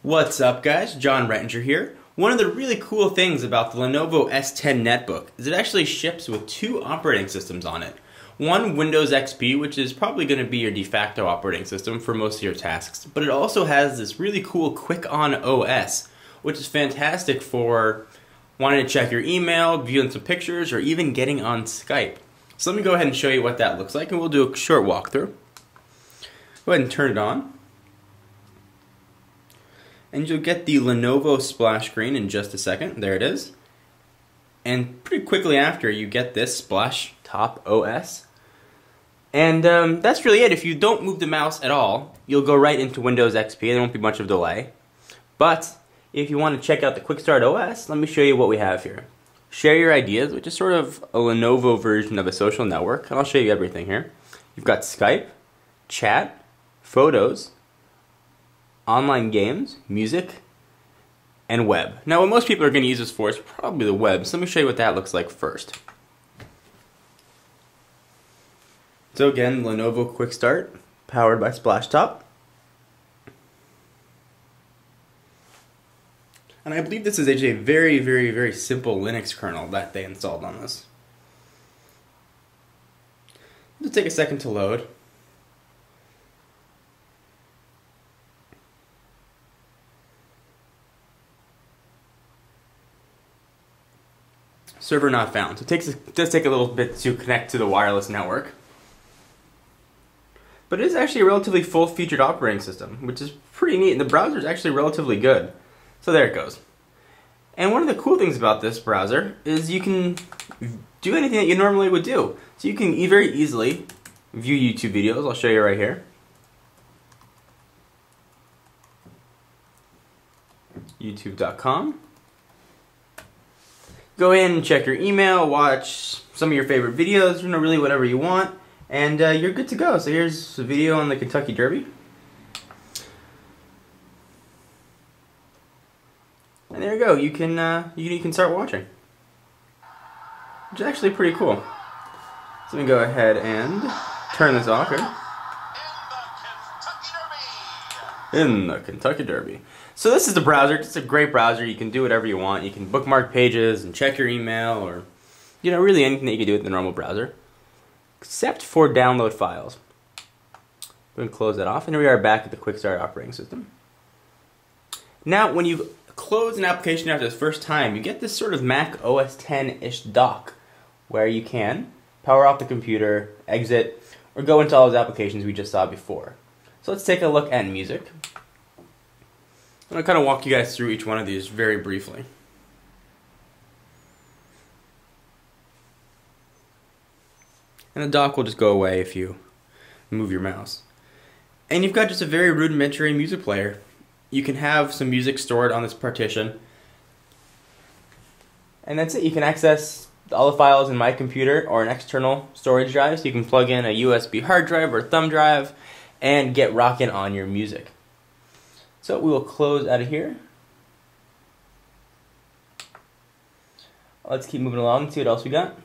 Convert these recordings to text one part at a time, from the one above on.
What's up guys, John Rettinger here. One of the really cool things about the Lenovo S10 Netbook is it actually ships with two operating systems on it. One, Windows XP, which is probably going to be your de facto operating system for most of your tasks, but it also has this really cool Quick On OS, which is fantastic for wanting to check your email, viewing some pictures, or even getting on Skype. So let me go ahead and show you what that looks like, and we'll do a short walkthrough. Go ahead and turn it on. And you'll get the Lenovo splash screen in just a second. There it is. And pretty quickly after, you get this Splash Top OS. And that's really it. If you don't move the mouse at all, you'll go right into Windows XP. There won't be much of a delay. But if you want to check out the Quick Start OS, let me show you what we have here. Share Your Ideas, which is sort of a Lenovo version of a social network. And I'll show you everything here. You've got Skype, chat, photos, online games, music, and web. Now what most people are going to use this for is probably the web, so let me show you what that looks like first. So again, Lenovo Quick Start, powered by SplashTop. And I believe this is a very simple Linux kernel that they installed on this. It'll take a second to load. Server not found. So it does take a little bit to connect to the wireless network. But it is actually a relatively full-featured operating system, which is pretty neat, and the browser is actually relatively good. So there it goes. And one of the cool things about this browser is you can do anything that you normally would do. So you can very easily view YouTube videos. I'll show you right here. YouTube.com. Go in and check your email, watch some of your favorite videos, really whatever you want, and you're good to go. So here's a video on the Kentucky Derby. And there you go, you can start watching. Which is actually pretty cool. So let me go ahead and turn this off here. In the Kentucky Derby. So this is the browser. It's a great browser. You can do whatever you want. You can bookmark pages and check your email, or really anything that you can do with the normal browser, except for download files. Go ahead and close that off, and here we are back at the Quick Start operating system. Now, when you close an application after the first time, you get this sort of Mac OS X-ish dock, where you can power off the computer, exit, or go into all those applications we just saw before. So let's take a look at music. I'm going to kind of walk you guys through each one of these very briefly. And the dock will just go away if you move your mouse. And you've got just a very rudimentary music player. You can have some music stored on this partition. And that's it. You can access all the files in my computer or an external storage drive. So you can plug in a USB hard drive or a thumb drive and get rocking on your music. So we will close out of here. Let's keep moving along and see what else we got.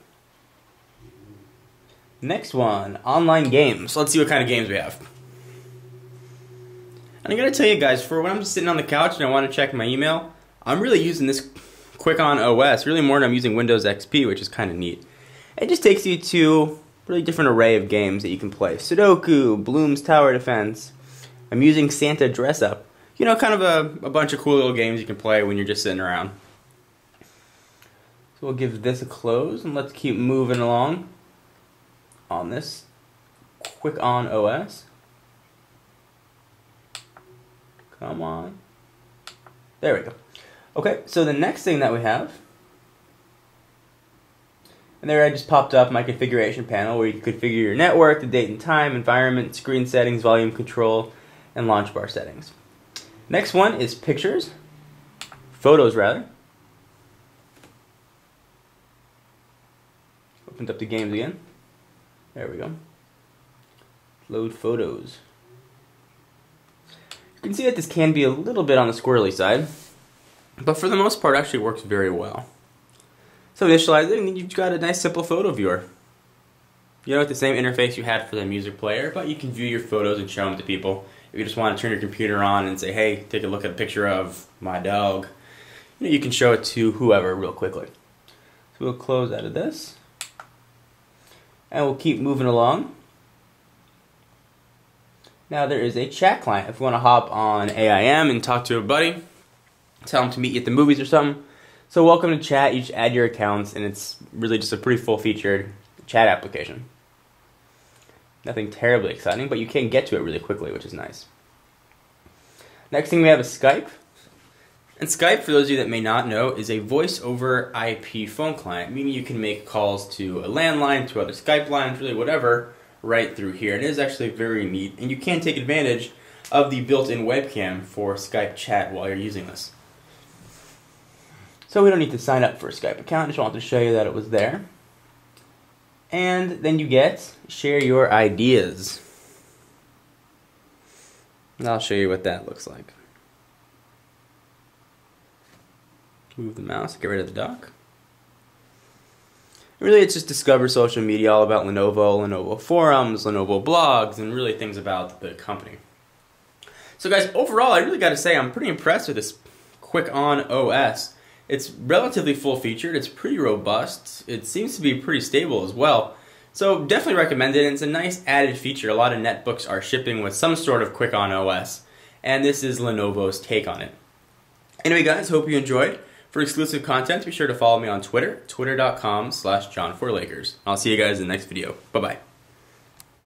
Next one, online games. Let's see what kind of games we have. And I gotta tell you guys, for when I'm just sitting on the couch and I want to check my email, I'm really using this Quick On OS, really more than I'm using Windows XP, which is kind of neat. It just takes you to a really different array of games that you can play. Sudoku, Bloom's Tower Defense, Amusing Santa Dress Up. Kind of a bunch of cool little games you can play when you're just sitting around. So we'll give this a close, and let's keep moving along on this Quick On OS. Come on. There we go. Okay, so the next thing that we have, and there I just popped up my configuration panel where you can configure your network, the date and time, environment, screen settings, volume control, and launch bar settings. Next one is pictures, photos rather. Opened up the games again. There we go. Load photos. You can see that this can be a little bit on the squirrely side, but for the most part it actually works very well. So initialize it, and you've got a nice simple photo viewer. With the same interface you had for the music player, but you can view your photos and show them to people If you just want to turn your computer on and say, hey, take a look at a picture of my dog, you can show it to whoever real quickly. So we'll close out of this. And we'll keep moving along. Now there is a chat client. If you want to hop on AIM and talk to a buddy, tell them to meet you at the movies or something. So welcome to chat. You just add your accounts, and it's really just a pretty full-featured chat application. Nothing terribly exciting, but you can get to it really quickly, which is nice. Next thing we have is Skype. And Skype, for those of you that may not know, is a voice-over IP phone client, meaning you can make calls to a landline, to other Skype lines, really whatever, right through here. It is actually very neat, and you can take advantage of the built-in webcam for Skype chat while you're using this. So we don't need to sign up for a Skype account, just wanted to show you that it was there. And then you get share your ideas. And I'll show you what that looks like. Move the mouse, get rid of the dock. Really, it's just discover social media, all about Lenovo, Lenovo forums, Lenovo blogs, and really things about the company. So guys, overall, I really got to say I'm pretty impressed with this Quick On OS. It's relatively full-featured, it's pretty robust, it seems to be pretty stable as well. So definitely recommend it, and it's a nice added feature. A lot of netbooks are shipping with some sort of Quick On OS, and this is Lenovo's take on it. Anyway guys, hope you enjoyed. For exclusive content, be sure to follow me on Twitter, twitter.com/John4Lakers. I'll see you guys in the next video. Bye-bye.